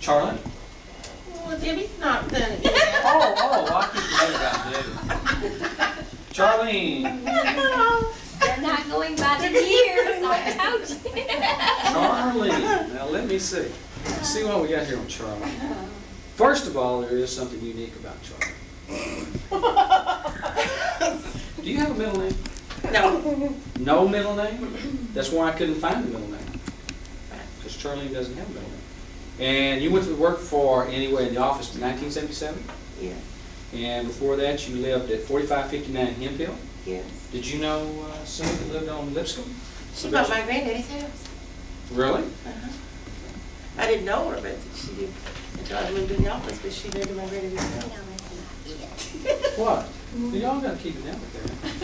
Charlie? Well, Debbie's not done it yet. I keep forgetting about Debbie. Charlene. They're not going by the years, I told you. Charlie. Now let me see. Let's see what we got here on Charlie. First of all, there is something unique about Charlie. Do you have a middle name? No. No middle name? That's why I couldn't find the middle name. Because Charlene doesn't have a middle name. And you went to work for, anyway, in the office in 1977? Yes. And before that, you lived at 4559 Hemphill? Yes. Did you know someone that lived on Lipscomb? She bought my granddaddy's house. Really? I didn't know her, but she did. Until I moved in the office, but she lived in my granddaddy's house. What? Y'all got to keep it down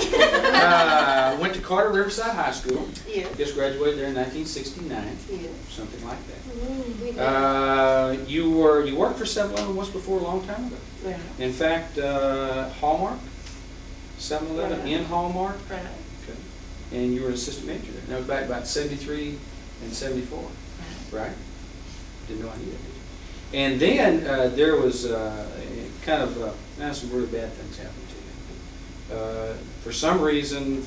there. Went to Carter Riverside High School. Yes. Just graduated there in 1969. Yes. Something like that. You worked for Southland once before, a long time ago. Right. In fact, Hallmark, 7-Eleven Right. in Hallmark. Right. Okay. And you were an assistant manager there. That was back about 73 and 74. Right? Didn't know I knew that, did you? And then there was kind of some really bad things happened to you. For some reason,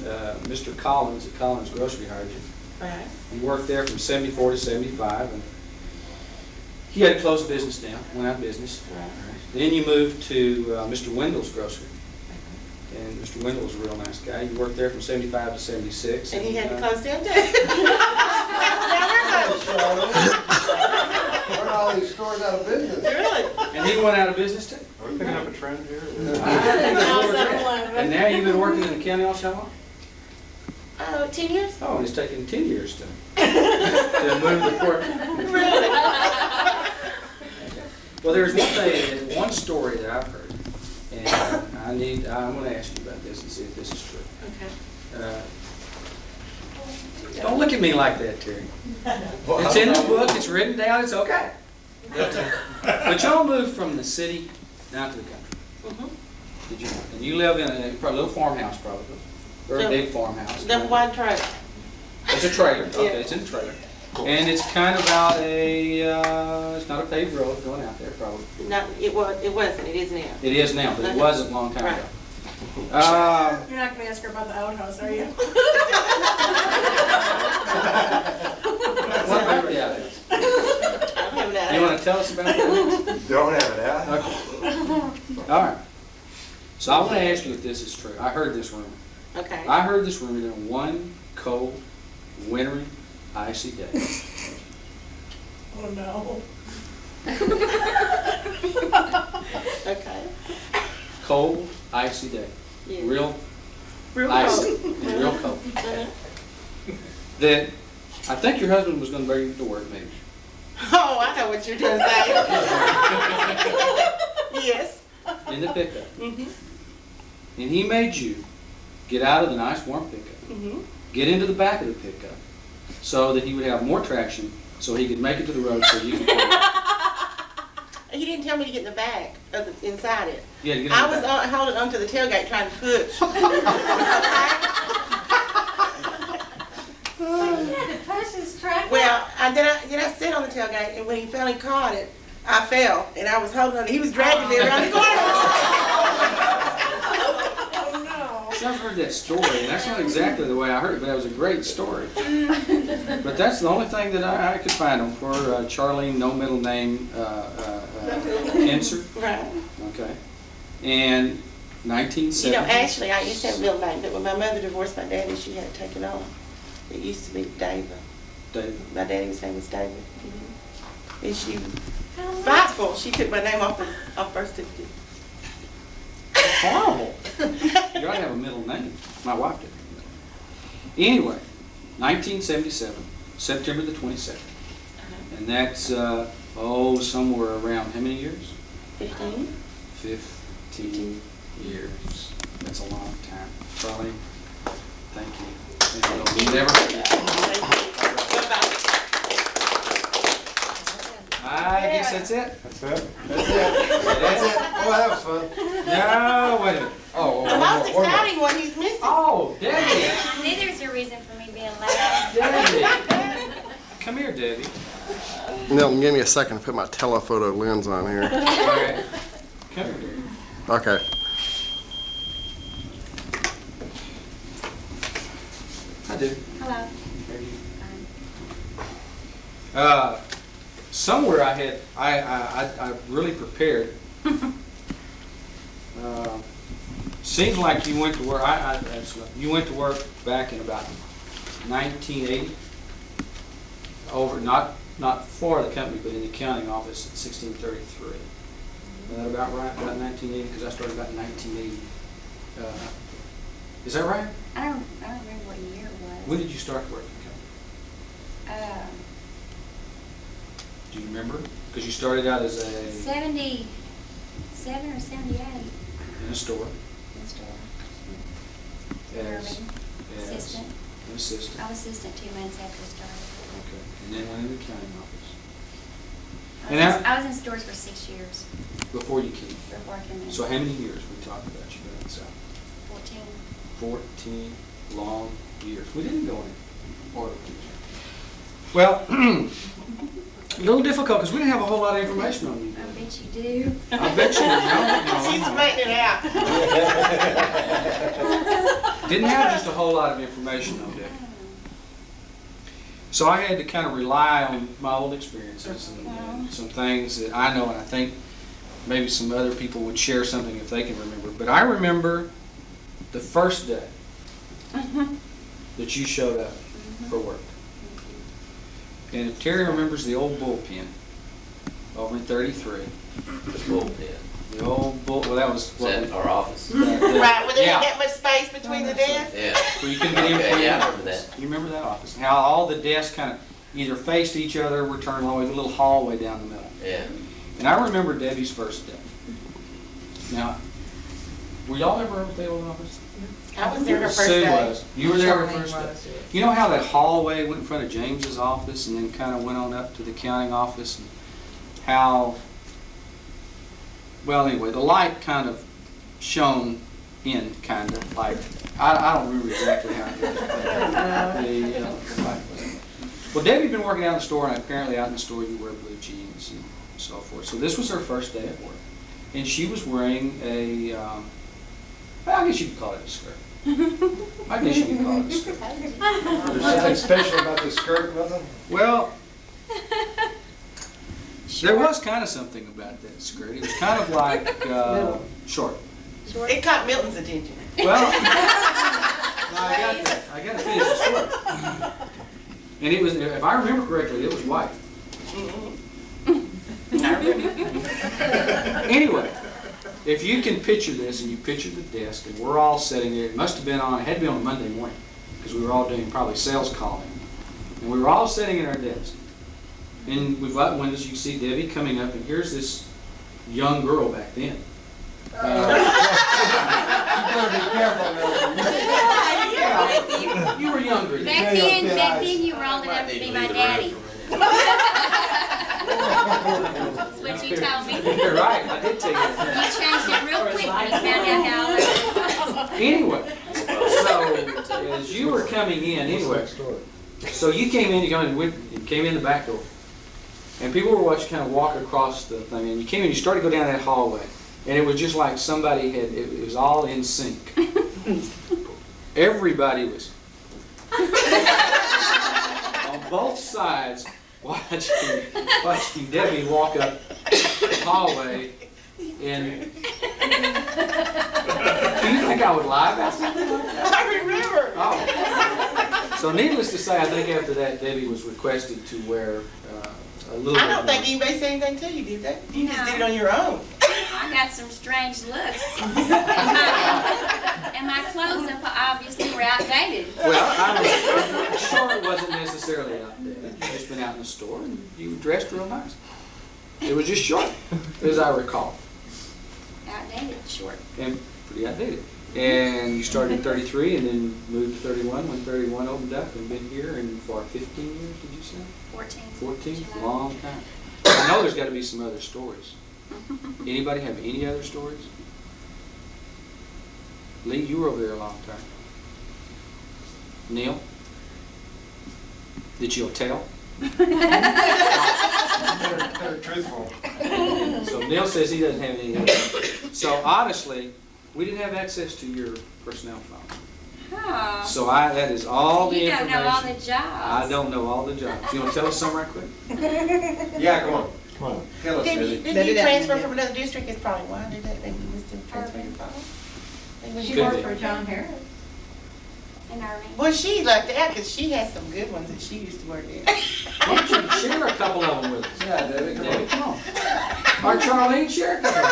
Mr. Collins at Collins Grocery hired you. Right. You worked there from 74 to 75, and he had to close the business down, went out of business. Right. Then you moved to Mr. Wendell's Grocery. And Mr. Wendell was a real nice guy. You worked there from 75 to 76. And he had to close down too. We're all these stores out of business. Really? And he went out of business too. Are we picking up a trend here? And now you've been working in the county all so long? 10 years? Oh, and it's taken 10 years to move the court. Really? Well, there's one story that I've heard, and I'm going to ask you about this and see if this is true. Okay. Don't look at me like that, Terry. It's in the book, it's written down, it's okay. But y'all moved from the city down to the country. Did you? And you live in a little farmhouse, probably, or a big farmhouse. The one trailer. It's a trailer. Okay, Yeah. it's in a trailer. And it's kind of out it's not a paved road going out there, probably. Not, it wasn't, it is now. It is now, but it wasn't a long time ago. You're not going to ask her about the outhouse, are you? What about the outhouse? I don't have that. You want to tell us about that? Don't have it out. Okay. All right. So I want to ask you if this is true. I heard this rumor. Okay. I heard this rumor that one cold, wintry, icy day. Oh, no. Okay. Cold, icy day. Yes. Real Real icy. cold. And real cold. That I think your husband was going to bring you to work, maybe. Oh, I know what you're doing, say. Yes. In the pickup. Mm-hmm. And he made you get out of the nice warm pickup, Mm-hmm. get into the back of the pickup, so that he would have more traction, so he could make it to the road, so you could pull it. He didn't tell me to get in the back, inside it. You had to get in I the was back. holding onto the tailgate trying to push. Well, then I sat on the tailgate, and when he finally caught it, I fell, and I was holding on. He was dragging me around the corner. Oh, no. See, I've heard that story, and that's not exactly the way I heard it, but that was a great story. But that's the only thing that I could find on for Charlene, no middle name, insert. Right. Okay. And 1970. You know, actually, I used to have a middle name, but when my mother divorced my daddy, she had it taken on. It used to be David. David. My daddy's name was David. Mm-hmm. And she, spiteful, she took my name off birth certificate. Horrible. You ought to have a middle name. My wife did. Anyway, 1977, September the 22nd. And that's, somewhere around how many years? 15. 15 years. That's a long time. Charlie, thank you. And you'll never. I guess that's it. That's it? That's it. That's it. Oh, that was fun. No, wait a minute. The most exciting one he's missing. Oh, Debbie. Neither's a reason for me being loud. Debbie. Come here, Debbie. Milton, give me a second to put my telephoto lens on here. Okay. Come here, Dave. Okay. Hi, Dave. Hello. How are you? Somewhere I really prepared. Seems like you went to work. You went to work back in about 1980. Over not for the company, but in the accounting office at 1633. Is that about right? About 1980, because I started about 1980. Is that right? I don't remember what year it was. When did you start working for the company? Do you remember? Because you started out as a 77 or 78 in a store. in store. As Assistant. an assistant. I was assistant 2 months after I started. Okay. And then went in the accounting office. I was in stores for 6 years Before you came. before I came in. So how many years we talked about you been in the South? 14. 14 long years. We didn't go in order. Well, a little difficult because we didn't have a whole lot of information on you. I bet you do. I bet you didn't. She's sweating it out. Didn't have just a whole lot of information on Debbie. So I had to kind of rely on my old experiences and some things that I know, and I think maybe some other people would share something if they can remember. But I remember the first day that you showed up for work. And if Terry remembers the old bullpen over in 33. The bullpen. The old bull, well, that was Is that our office? Right, where there Yeah. ain't that much space between the desks? Yeah. Where you couldn't get in. Okay, yeah, I remember that. You remember that office? How all the desks kind of either faced each other or were turned along with a little hallway down the middle. Yeah. And I remember Debbie's first day. Now, were y'all ever over at the old office? I was there her first Sue day. was. You were there her first day. You know how that hallway went in front of James's office and then kind of went on up to the accounting office, and how, well, anyway, the light kind of shone in, kind of like, I don't remember exactly how it was. The light was. Well, Debbie'd been working out in the store, and apparently out in the store you wear blue jeans and so forth. So this was her first day at work, and she was wearing a, well, I guess you could call it a skirt. I guess you could call it a skirt. There's something special about this skirt, wasn't Well, there was kind of something about that skirt. It was kind of like short. It caught Milton's attention. Well, I got to finish the story. And it was, if I remember correctly, it was white. I remember. Anyway, if you can picture this, and you picture the desk, and we're all sitting there, it must have been on, it had to be on a Monday morning, because we were all doing probably sales calling. And we were all sitting at our desk. And we've got windows, you can see Debbie coming up, and here's this young girl back then. You better be careful, Milton. You were younger then. Back then you were old enough to be my daddy. That's what you told me. You're right, I did tell you You that. changed it real quick when you found out how old I was. Anyway, so as you were coming in, anyway, so you came in, you came in the back door, and people were watching kind of walk across the thing, and you came in, you started to go down that hallway, and it was just like somebody had, it was all in sync. Everybody was on both sides watching Debbie walk up the hallway, and do you think I would lie about something like that? I remember. Oh. So needless to say, I think after that, Debbie was requested to wear a little bit I don't think more. anybody said anything to you, did they? You just No. did it on your own. I got some strange looks. And my clothes obviously were outdated. Well, I'm sure it wasn't necessarily outdated. You'd just been out in the store and you dressed real nice. It was just short, as I recall, Outdated, short. and pretty outdated. And you started in 33 and then moved to 31 when 31 opened up, and been here and for 15 years, did you say? 14. 14, long time. I know there's got to be some other stories. Anybody have any other stories? Lee, you were over there a long time. Neil? That you'll tell? They're truthful. So Neil says he doesn't have any. So honestly, we didn't have access to your personnel file. Oh. So that is all the You don't information. know all the jobs. I don't know all the jobs. You want to tell us some right quick? Yeah, come on. Come on. Tell us, Susie. Didn't you transfer from another district? It's probably why did that, maybe you was still transfer your phone? She Could worked be. for John Harris. In Irving. Well, she like that because she has some good ones that she used to work at. Why don't you share a couple of them with us? Yeah, Debbie, come Debbie, on. come on. Or Charlene, share a couple of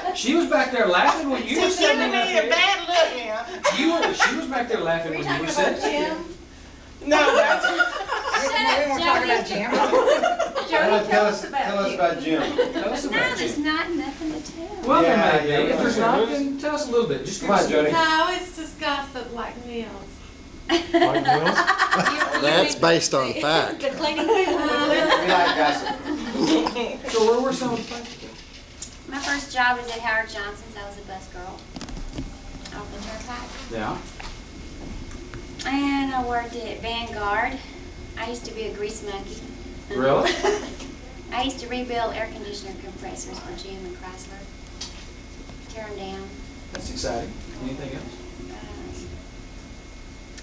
them. She was back there laughing when you were She's giving sitting me there. a bad look now. She was back there laughing when you were sitting there. No, that's, We weren't talking about Jim. Jody, tell us about Jim. Tell us No, about there's you. not nothing to tell. Well, Yeah, there may yeah, be. If yeah. there's not, then tell us a little bit. Just give Come us on, a Jody. No, it's just gossip like Neil's. That's based on fact. The cleaning We like gossip. So where were some of the places? My first job was at Howard Johnson's. I was a bus girl off the turnpike. Yeah. And I worked at Vanguard. I used to be a grease monkey. Really? I used to rebuild air conditioner compressors for GM and Chrysler. Tear them down. That's exciting. Anything else?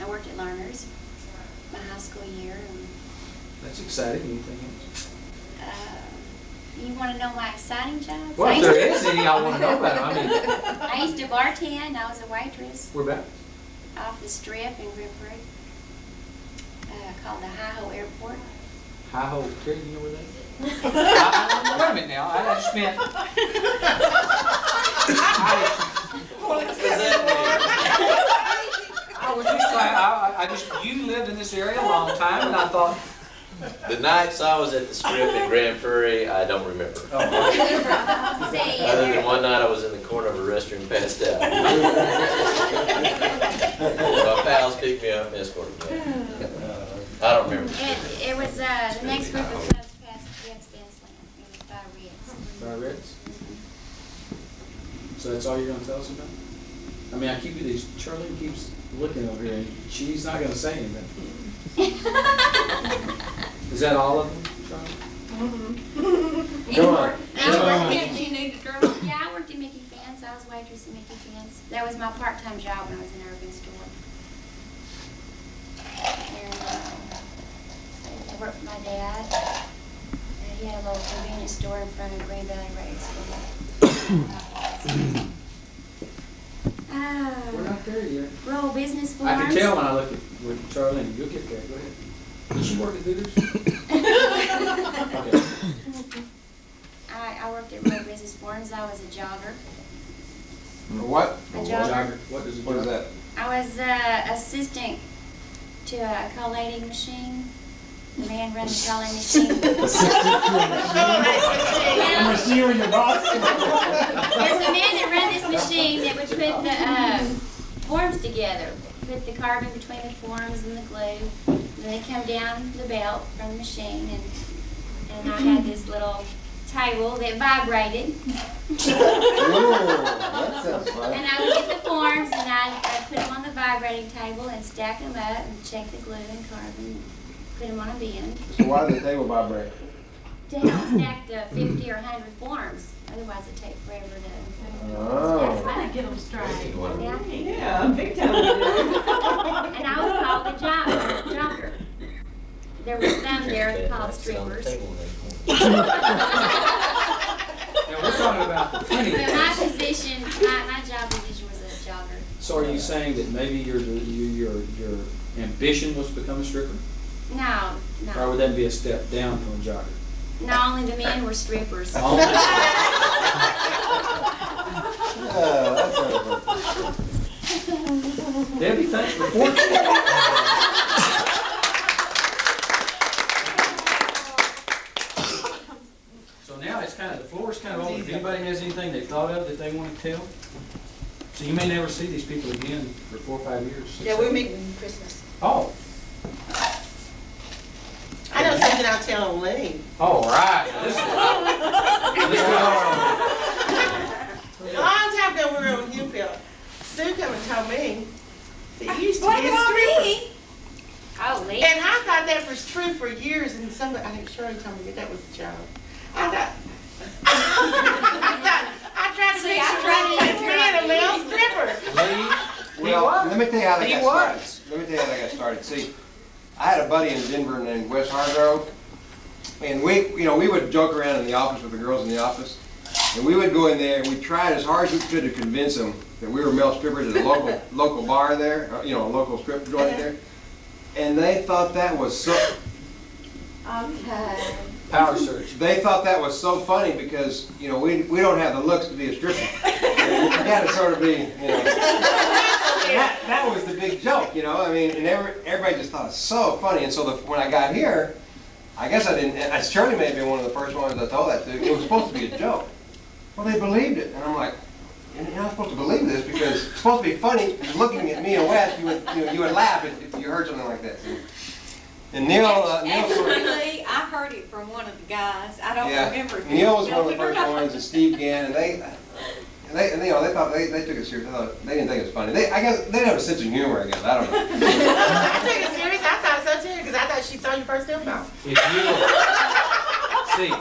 I worked at Learners my high school year. And, That's exciting. Anything else? you want to know my exciting jobs? Well, if there is any, I want to know about them. I mean, I used to bartend. I was a waitress we're back. off the strip in Grand Prairie, called the Hi-Ho Airport. Hi-Ho, Terry, you know where that is? Wait a minute now. I just meant. I was just trying. I just you lived in this area a long time, and I thought. The nights I was at the strip in Grand Prairie, I don't remember. See, Other than one night I was in the corner of a restroom passed out. My pals picked me up and escorted me. I don't remember. it was the next group of clubs past Red's Fence Land. It was by Red's. By Reds? So that's all you're going to tell us about? I mean, I keep these. Charlene keeps looking over here, and she's not going to say anything. Is that all of them, Charlene? Come on. I worked at Yeah, I worked at Mickey Fence. I was a waitress at Mickey Fence. That was my part-time job when I was in Urban Store. And I worked for my dad. He had a little convenience store in front of Green Valley Race. We're not there yet. Rural business forms. I can tell when I look at with Charlene. You'll get there. Go ahead. Did she work at Hooters? Okay. I worked at rural business forms. I was a jogger. What? A jogger. What does it What is that? I was assistant to a collating machine. The man runs the collating machine. You're your boss. There's a man that ran this machine that would put the forms together. Put the carbon between the forms and the glue. And they come down the belt from the machine, and I had this little table that vibrated. Ooh, that sounds fun. And I would get the forms, and I'd put them on the vibrating table and stack them up and check the glue and carbon, put them on a bin. So why did the table vibrate? To help stack the 50 or 100 forms. Otherwise, it'd take forever to. Oh. I didn't get them straight. Yeah. Yeah, big time. And I was called a jogger. There were some there called strippers. Now we're talking about the printing. So my position, my job position was a jogger. So are you saying that maybe your ambition was to become a stripper? No, Or no. would that be a step down from a jogger? No, only the men were strippers. Only- Yeah, that sounds fun. Debbie, thanks for reporting. So now it's kind of, the floor is kind of open. If anybody has anything they thought of that they want to tell? So you may never see these people again for 4 or 5 years. Yeah, we're meeting Christmas. Oh, I know something I'll tell on Lee. all right. This is A long time ago, we were on Hillville. Sue come and told me that you used to What be a about stripper. me? Oh, Lee. And I thought thought that was true for years, and somebody, I think Shirley told me that was a joke. I thought, I tried to See, make I sure tried I to was being a male stripper. Well, let me tell you how that He got was. started. Let me tell you how that got started. See, I had a buddy in Denver named Wes Hargrove, and we would joke around in the office with the girls in the office, and we would go in there and we tried as hard as we could to convince them that we were male strippers at a local bar there, a local strip joint there, and they thought that was so. Okay. Power surge. They thought that was so funny because we don't have the looks to be a stripper. We had to sort of be. That was the big joke, I mean, and everybody just thought it was so funny. And so when I got here, I guess I didn't. Shirley may have been one of the first ones I told that to. It was supposed to be a joke. Well, they believed it, and I'm like, you're not supposed to believe this because it's supposed to be funny. And looking at me and Wes, you would laugh if you heard something like that. And Neil sort of. Actually, I heard it from one of the guys. I don't remember. Neil was one of the first ones, and Steve Gann, and they thought they took it serious. They didn't think it was funny. I guess they didn't have a sense of humor. I guess I don't know. I took it serious. I thought so too, because I thought she saw your first info. If you see, I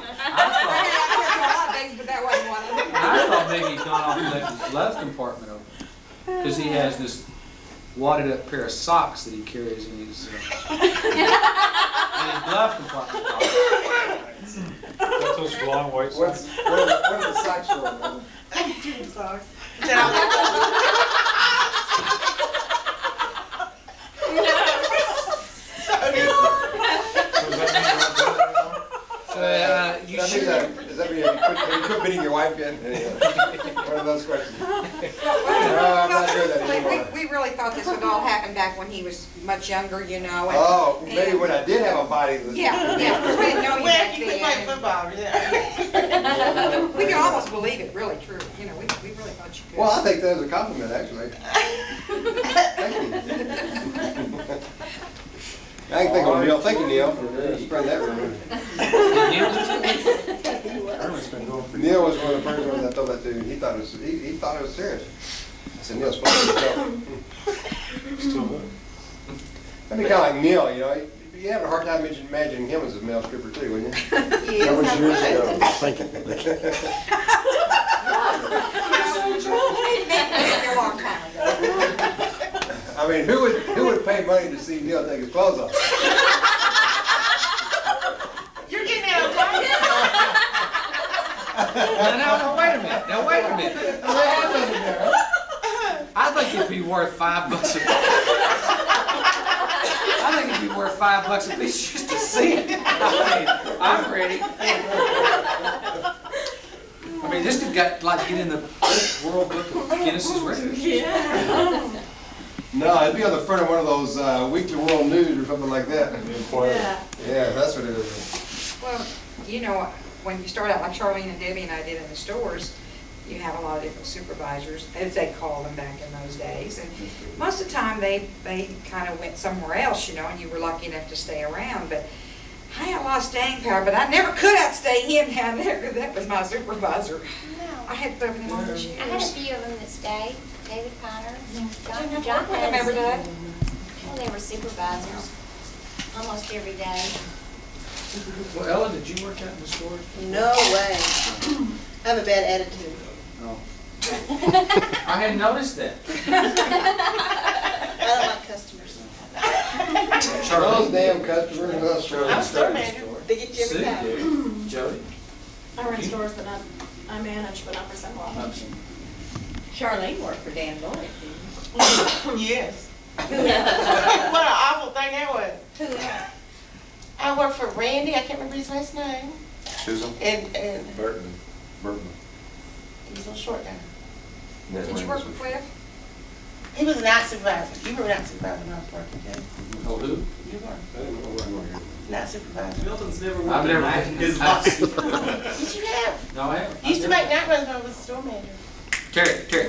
thought maybe he'd gone off and left his glove compartment open because he has this wadded up pair of socks that he carries in his glove compartment. Got those long white socks. What are the socks for? Junior socks. You Does should. that mean have you quit beating your wife yet? One of those questions. I'm not doing that anymore. We really thought this would all happen back when he was much younger, and- Oh, maybe when I did have a body. Yeah, because we didn't know you back Well, you could play then. football, yeah. We could almost believe it, really true, we really thought you could. Well, I think that was a compliment, actually. Thank you. I can think of Neil. Thank you, Neil, for spreading that rumor. Neil was one of the first ones I told that to. He thought it was serious. I said, Neil's funny. Still good. That'd be kind of like Neil, You have a hard time imagining him as a male stripper too, wouldn't you? That was years ago. Thank you. Maybe a long time ago. I mean, who would pay money to see Neil take his clothes off? You're getting out of pocket. Now, wait a minute. I think it'd be worth $5 a piece. I think it'd be worth $5 a piece just to see it. I'm ready. I mean, this could get in the World Book of Guinness's records. Yeah. No, it'd be on the front of one of those Weekly World News or something like that. Yeah. Yeah, that's what it is. Well, when you start out like Charlene and Debbie and I did in the stores, you have a lot of different supervisors, as they called them back in those days. And most of the time, they kind of went somewhere else, and you were lucky enough to stay around. But I had a lot of staying power, but I never could outstay him down there, because that was my supervisor. No. I had to put him on the I had a chairs. few of them that stayed. David Connor, Did you John work with them every day? Well, they were supervisors almost every day. Well, Ella, did you work out in the store? No way. I have a bad attitude. No. I hadn't noticed that. I don't like customers. Those damn customers. I'm a store manager. They get you every Sue time. did. Jody? I run stores, but I manage, but not for some while. Charlene worked for Dan Lloyd. Yes. What an awful thing that was. Who else? I worked for Randy, I can't remember his last name, Susan? and Burton. he was a little short guy. Did you work with Cliff? He was an night supervisor. You were a night supervisor when I was working, too. Oh, who? You were. Night supervisor. Milton's never worked I've a never night in his I've- life. Yes, you have. No, I haven't. You used to make night runs when I was a store manager. Terry. You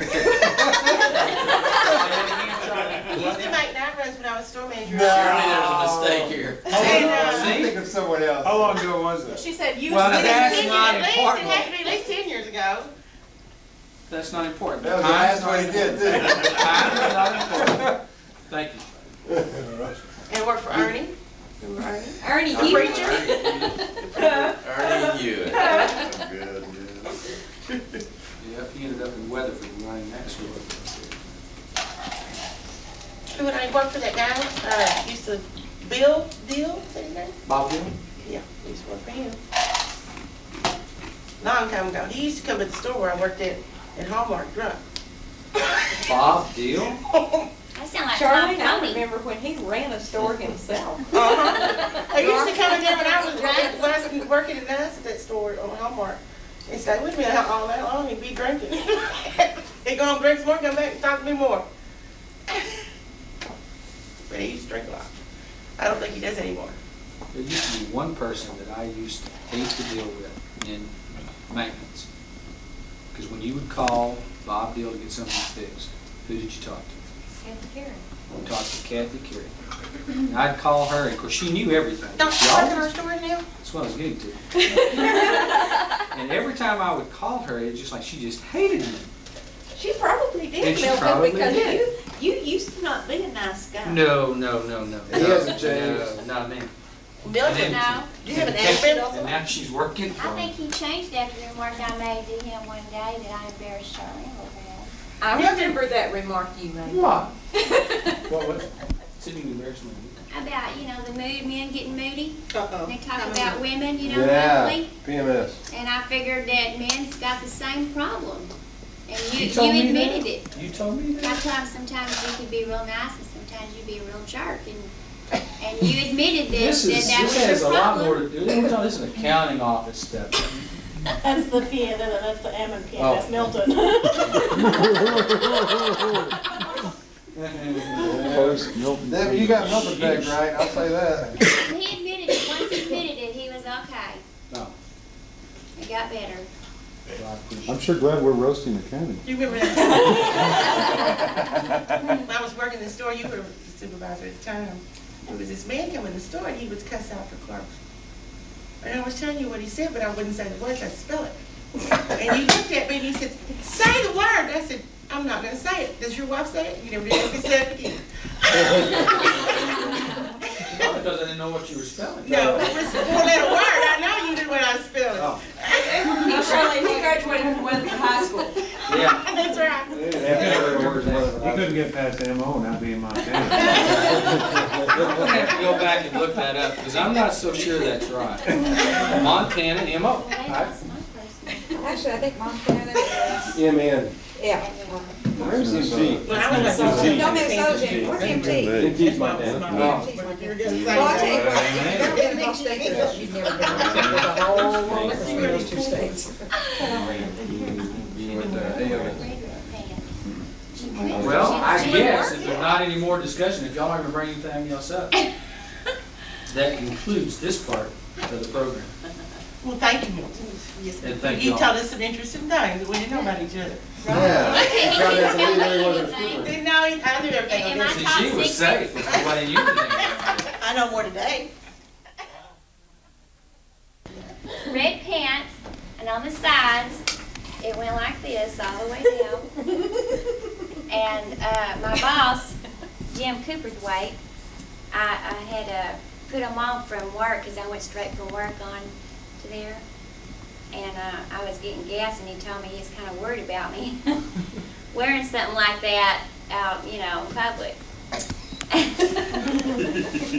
used to make night runs when I was store manager. Surely there's a mistake here. I think of someone else. How long ago was that? She said you. Well, now said- that's not At least, it important. had to be at least 10 years ago. That's not important. That was the Time's last not one he did, important. too. Time is not important. Thank you. And worked for Ernie. Ernie A Hewitt. preacher? Ernie Hewitt. Good, Yep, he ended up in Weatherford running that store. When I worked for that guy, used to Dahl, is that his name? Bob Dylan? Yeah, I used to work for him. Long time ago. He used to come to the store where I worked at Hallmark drunk. Bob Dylan? That sound like Tom Charlene, I Coney. remember when he ran a store himself. I used to come in there when I was working at night at that store on Hallmark. And stay with me all that long and be drinking. And go home, drink some more, come back and talk to me more. But he used to drink a lot. I don't think he does anymore. There used to be one person that I used to hate to deal with in maintenance. Because when you would call Bob Dylan to get something fixed, who did you talk to? Kathy Carey. We talked to Kathy Carey. And I'd call her, and of course, she knew everything. Don't She you work in our always- store now? That's what I was getting to. And every time I would call her, it's just like she just hated me. She probably And did, she Milton, probably because did. you used to not be a nice guy. No. He hasn't changed. No, not me. Milton, No. do you have an accent And also? now she's working for I me. think he changed after the remark I made to him one day that I embarrassed Charlene a little bit. I remember that remark you made. What? What was it? Sitting embarrassment. About, the mood, men getting moody. Uh-oh. They talk about women, Yeah, monthly. PMS. And I figured that men's got the same problem. And you told me admitted that? it. You told me that? Sometimes you can be real nice and sometimes you be a real jerk. And you admitted that This that has was a your lot more problem. to do. This is an accounting office stuff. That's the P, that's the M and P, Oh. that's Milton. First, Milton. Debbie, you got milk effect, right? I'll say that. He admitted it. Once he admitted it, he was okay. No. It got better. I'm sure glad we're roasting the county. Do you remember that? When I was working in the store, you were the supervisor at the time. There was this man come in the store and he would cuss out for clerks. And I was telling you what he said, but I wouldn't say the words, I'd spell it. And he looked at me and he said, say the word. I said, I'm not gonna say it. Does your wife say it? You never did. He said it again. Because I didn't know what you were spelling. No, it was a four-letter word. I know you knew what I was spelling. Oh. Charlene, he graduated from Weatherford High School. Yeah. That's right. You couldn't get past MO and not be in Montana. I'm gonna have to go back and look that up, because I'm not so sure that's right. Montana MO. Well, that's my person. Actually, I think Montana is, MN. yeah. Where's MG? When I was at Don't mix those in, what's MT? MG's Montana. Well, you were just Well, I'll tell you saying what, if you've never been in those states, you've never been in those whole between those two states. Well, I guess if there's not any more discussion, if y'all aren't gonna bring anything else up, that concludes this part of the program. Well, thank you, Milton. Yes, And thank you y'all. told us some interesting things that we didn't know about each other. Yeah. Okay, he Probably didn't has to leave know everyone anything. in Didn't know, I knew everything. Am I on See, this. she was safe, but what you did. I know more today. Red pants, and on the sides, it went like this all the way down. And my boss, Jim Cooperthwaite, I had put him on from work because I went straight from work on to there. And I was getting gas, and he told me he was kind of worried about me wearing something like that out, in public.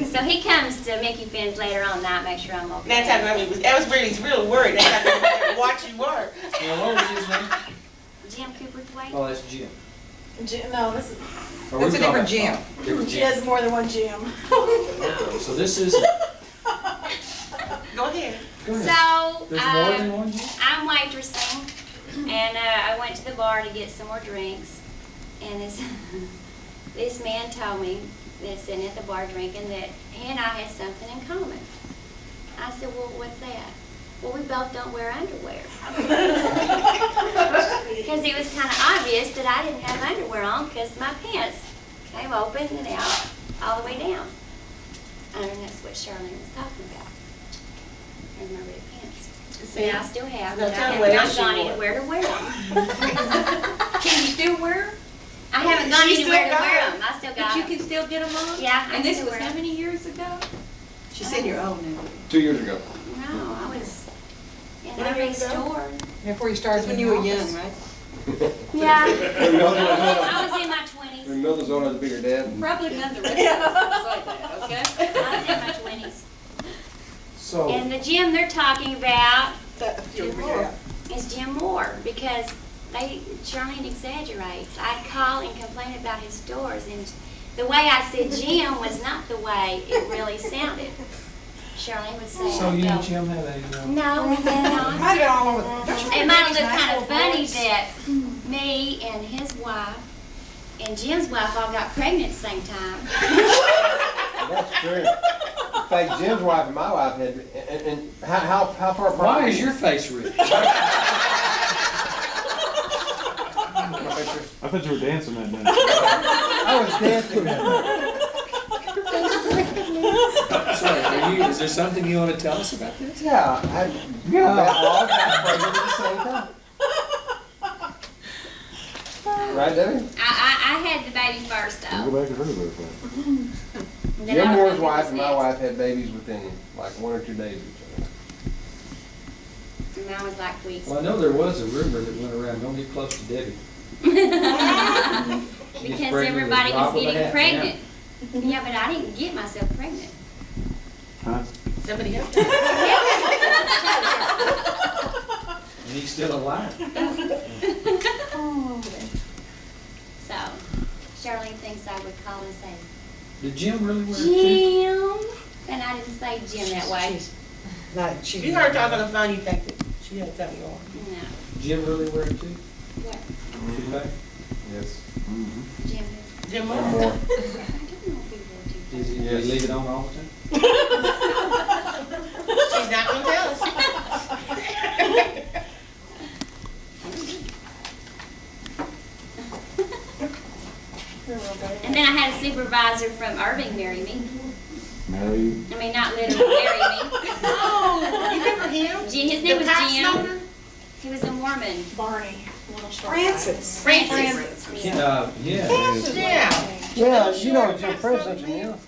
So he comes to Mickey Finn's later on night, make sure I'm okay. That time, that was really, he's real worried. That time, I watch you work. And what was his name? Jim Cooperthwaite. Oh, that's Jim. No, this is, Or That's we a call different that Jim. Bob? Different she Jim. has more than one Jim. So this is, Go ahead. go ahead. So There's more than one Jim? I'm waitressing, and I went to the bar to get some more drinks, and this man told me that's sitting at the bar drinking that he and I had something in common. I said, well, what's that? Well, we both don't wear underwear. Because it was kind of obvious that I didn't have underwear on because my pants came open and out all the way down. And that's what Charlene was talking about. And my red pants. See, Yeah, I still have, No, but I tell me have what not else you gone wore. anywhere to wear them. Can you still wear them? I haven't gone She anywhere still to wear got them. I still got But you them. can still get them on? Yeah, I And this can was wear how 'em. many years ago? She said you're old now. 2 years ago. No, I was in What a year ago? store. Before you started That's when in you the were young, office. right? Yeah, When I was in my 20s. Milton's on as a bigger dad. Probably none of the rest of us like that, okay? I was in my 20s. So, And the gym they're talking about Jim Moore. is Jim Moore because Charlene exaggerates. I'd call and complain about his stores, and the way I said Jim was not the way it really sounded. Charlene would say, so you no, and Jim have a, no, we did not. Might have been all over. Don't you It remember might have these looked nice kind of little funny boys? that me and his wife and Jim's wife all got pregnant at the same time. That's true. In fact, Jim's wife and my wife had, and how far apart? why is your face red? I thought you were dancing that day. I was dancing. Sorry, is there something you want to tell us about this? Yeah, all got pregnant at the same time. Right, Debbie? I had the baby first I'll though. go back and heard about that. And then I Jim don't Moore's know who wife was and my next. wife had babies within like 1 or 2 days of each other. And I was like weeks. Well, I know there was a rumor that went around, don't get close to Debbie. She gets Because pregnant with a everybody drop was of a getting hat, pregnant. Yeah, but I didn't get myself pregnant. Huh? Somebody else. And he's still alive. So, Charlene thinks I would call and say, Did Jim really wear a tooth? Jim. And I didn't say Jim that way. You heard her talk on the phone, you think that she had something going. No. Jim really wear a tooth? What? Toothpaste? Yes. Jim. Jim Or Moore. more. I don't know if he wore toothpaste. Does he Yes. leave it on all the time? She's not gonna tell us. And then I had a supervisor from Irving marry me. Marry you? I mean, not literally marry me. Oh, you remember him? His name was The pipe Jim. smoker? He was a Mormon. Barney, little short Francis. Francis. Yeah. Yeah. Yeah, you know Jim Prince, don't you, Neil?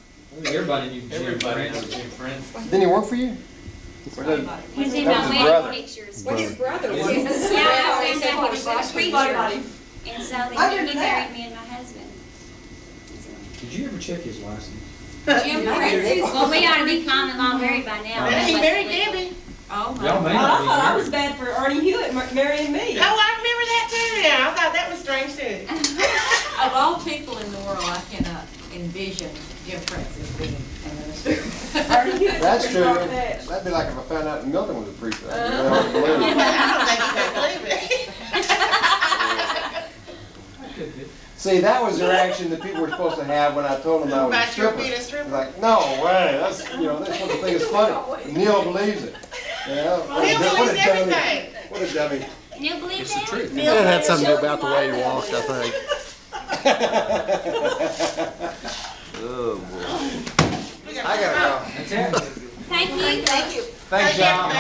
Everybody knew Jim Everybody Prince. knows Jim Prince. Didn't he work for you? Or that- He's in That my was his brother. wedding pictures. Well, his brother was. Yeah. Yeah, I found out he was a preacher. And so I then he remember married that. me and my husband. Did you ever check his license? Jim Francis. Well, we ought to be common law married by now. He That married wasn't legal. Debbie. Oh, my. Y'all may I not be thought I was married. bad for Ernie Hewitt marrying me. Oh, I remember that too. Yeah, I thought that was strange too. Of all people in the world, I cannot envision Jim Francis being a minister. Ernie Hewitt. That's true. thought that. That'd be like if I found out Milton was a preacher. I'd be I hard to believe. don't think you can believe it. See, that was the reaction that people were supposed to have when I told them I was a About you stripper. being a stripper? Like, no way, that's, that's what the thing is funny. Neil believes it. Yeah. Well, he believes everything. What a dummy. You believe that? truth. Neil had something to do about the way he walked, I think. Oh, boy. I gotta go. That's it. Thank you. Thank you. Thanks, John.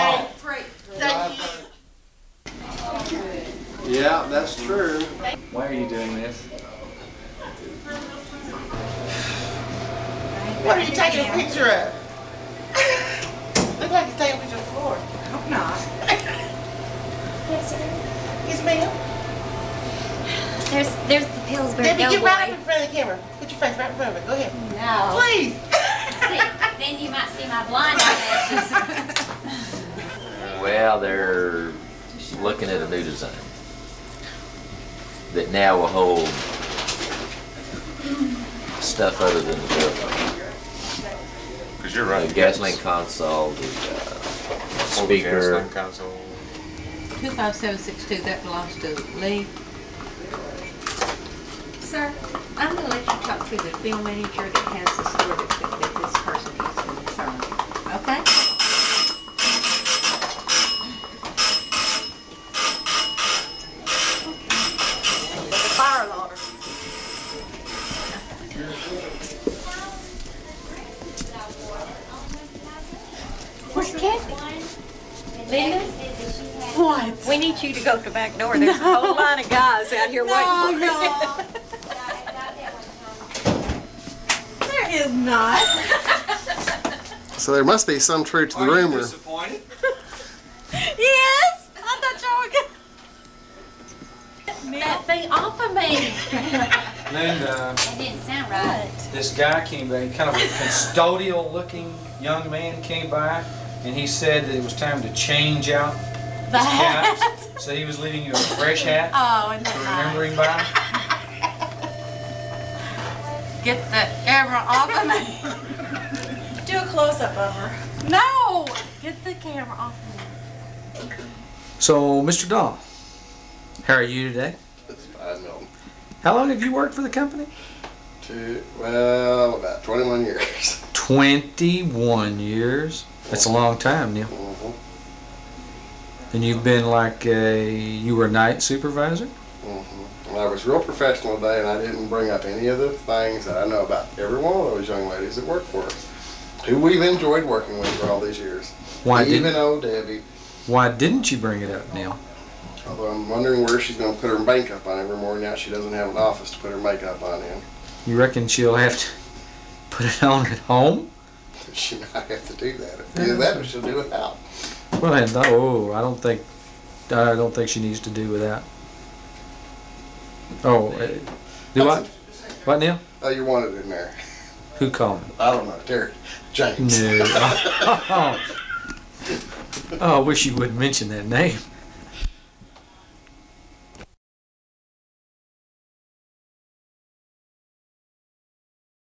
Thank you. Yeah, that's true. Why are you doing this? What are you taking a picture of? Looks like he's taking a picture of the floor. Hope not. Yes, sir. Yes, ma'am. There's the Pillsbury Debbie, get right up Doughboy. in front of the camera. Put your face right in front of it. Go ahead. No. Please. See, then you might see my blind eyelashes. Well, they're looking at a new design that now will hold stuff other than the tailpipe. Because you're The gasoline console, the speaker. console. 25762, that belongs to Lee. Sir, I'm gonna let you talk to the field manager that has the store that this person is concerned with, okay? Like a fire alarm. Where's Kathy? Linda? What? We need you to go to the back door. There's a whole line of guys out here waiting for you. There is not. So there must be some truth to the rumor. disappointed? Yes, I thought y'all were gonna. That thing off of me. Then That didn't sound right. this guy came by, kind of a custodial-looking young man came by, and he said that it was time to change out The his hat. caps. So he was leaving you a fresh hat Oh, and to remember him by. Get the camera off of me. Do a close-up of her. No, get the camera off of me. So, Mr. Dahl, how are you today? It's fine, Milton. How long have you worked for the company? About 21 years. 21 years. That's a long time, Neil. Mm-hmm. And you've been like you were a night supervisor? Mm-hmm. I was real professional today, and I didn't bring up any of the things that I know about every one of those young ladies that work for us, who we've enjoyed working with for all these years. Why Even didn't old Debbie. Why didn't you bring it up, Neil? Although I'm wondering where she's going to put her makeup on every morning now she doesn't have an office to put her makeup on in. You reckon she'll have to put it on at home? She might have to do that. Either that or she'll do it without. Well, then, no, I don't think she needs to do without. Oh, do what? What, Neil? Oh, you wanted in there. Who called me? I don't know, Terry. James. No. Oh, I wish you wouldn't mention that name.